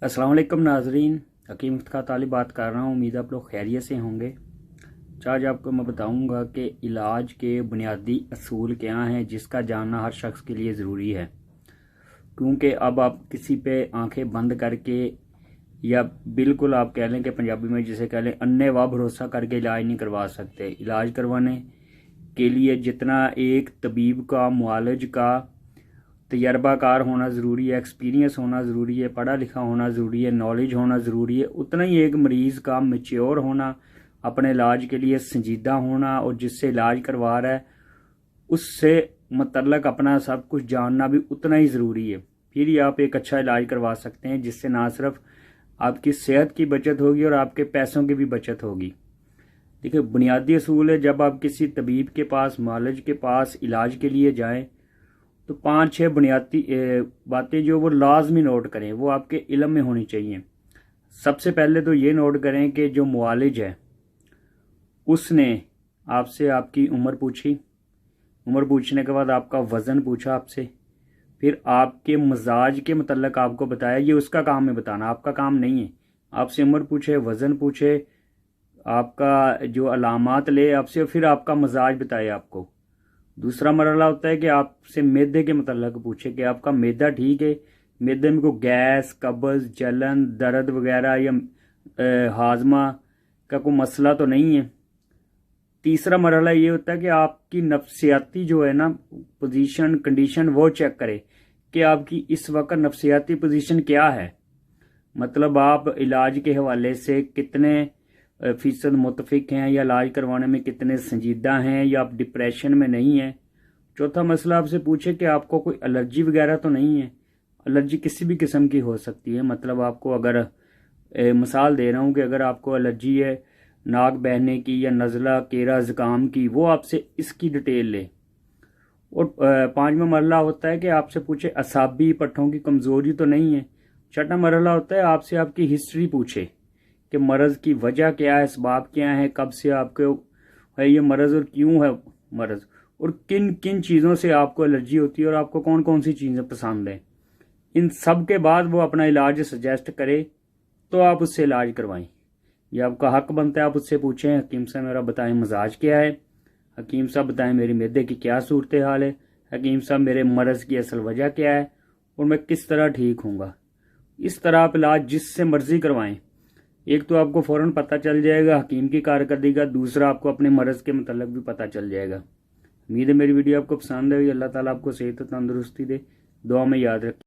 अस्सलाम वालेकुम नाजरीन, हकीम इफ्तिखार तालिब बात कर रहा हूँ। उम्मीद आप लोग खैरियत से होंगे। आज आपको मैं बताऊँगा कि इलाज के बुनियादी असूल क्या हैं जिसका जानना हर शख्स के लिए ज़रूरी है। क्योंकि अब आप किसी पे आंखें बंद करके या बिल्कुल आप कह लें कि पंजाबी में जिसे कह लें अन्ने वाह भरोसा करके इलाज नहीं करवा सकते। इलाज करवाने के लिए जितना एक तबीब का, मुआलिज का तजर्बाकार होना ज़रूरी है, एक्सपीरियंस होना ज़रूरी है, पढ़ा लिखा होना ज़रूरी है, नॉलेज होना ज़रूरी है, उतना ही एक मरीज़ का मैच्योर होना, अपने इलाज के लिए संजीदा होना और जिससे इलाज करवा रहा है उससे मतलब अपना सब कुछ जानना भी उतना ही ज़रूरी है। फिर ही आप एक अच्छा इलाज करवा सकते हैं जिससे ना सिर्फ आपकी सेहत की बचत होगी और आपके पैसों की भी बचत होगी। देखिए, बुनियादी असूल है, जब आप किसी तबीब के पास, मुआलिज के पास इलाज के लिए जाएं तो 5-6 बुनियादी बातें जो वो लाजमी नोट करें, वो आपके इल्म में होनी चाहिए। सबसे पहले तो ये नोट करें कि जो मुआलिज है उसने आपसे आपकी उम्र पूछी, उम्र पूछने के बाद आपका वज़न पूछा आपसे, फिर आपके मजाज के मतलब आपको बताया। ये उसका काम है बताना, आपका काम नहीं है। आपसे उम्र पूछे, वज़न पूछे, आपका जो अलामात ले आपसे, फिर आपका मजाज बताए आपको। दूसरा मरहला होता है कि आपसे मैदे के मतलब पूछे कि आपका मैदा ठीक है, मैदे में कोई गैस, कब्ज़, जलन, दर्द वगैरह या हाजमा का कोई मसला तो नहीं है। तीसरा मरहला ये होता है कि आपकी नफ्सियाती जो है ना पोजीशन, कंडीशन, वो चेक करे कि आपकी इस वक्त नफ्सियाती पोजीशन क्या है। मतलब आप इलाज के हवाले से कितने फीसद मुतफिक हैं या इलाज करवाने में कितने संजीदा हैं या आप डिप्रेशन में नहीं हैं। चौथा मसला आपसे पूछे कि आपको कोई एलर्जी वगैरह तो नहीं है। एलर्जी किसी भी किस्म की हो सकती है। मतलब आपको अगर मिसाल दे रहा हूँ कि अगर आपको एलर्जी है नाक बहने की या नज़ला, केरा, ज़ुकाम की, वो आपसे इसकी डिटेल ले। और पांचवा मरला होता है कि आपसे पूछे असाबी पट्टों की कमज़ोरी तो नहीं है। छठा मरला होता है आपसे आपकी हिस्ट्री पूछे कि मरज़ की वजह क्या है, इसबाब क्या है, कब से आपको है ये मरज़ और क्यों है मरज़, और किन किन चीज़ों से आपको एलर्जी होती है और आपको कौन कौन सी चीज़ें पसंद हैं। इन सब के बाद वो अपना इलाज सजेस्ट करे तो आप उससे इलाज करवाएं। ये आपका हक बनता है, आप उससे पूछें हकीम साहब मेरा बताएं मजाज क्या है, हकीम साहब बताएं मेरी मैदे की क्या सूरत हाल है, हकीम साहब मेरे मरज़ की असल वजह क्या है और मैं किस तरह ठीक होऊंगा। इस तरह आप इलाज जिससे मर्जी करवाएं। एक तो आपको फ़ौरन पता चल जाएगा हकीम की कारकर्दगी का, दूसरा आपको अपने मरज़ के मतलब भी पता चल जाएगा। उम्मीद है मेरी वीडियो आपको पसंद है। अल्लाह ताला आपको सेहत तंदुरुस्ती दे। दुआ में याद रखें।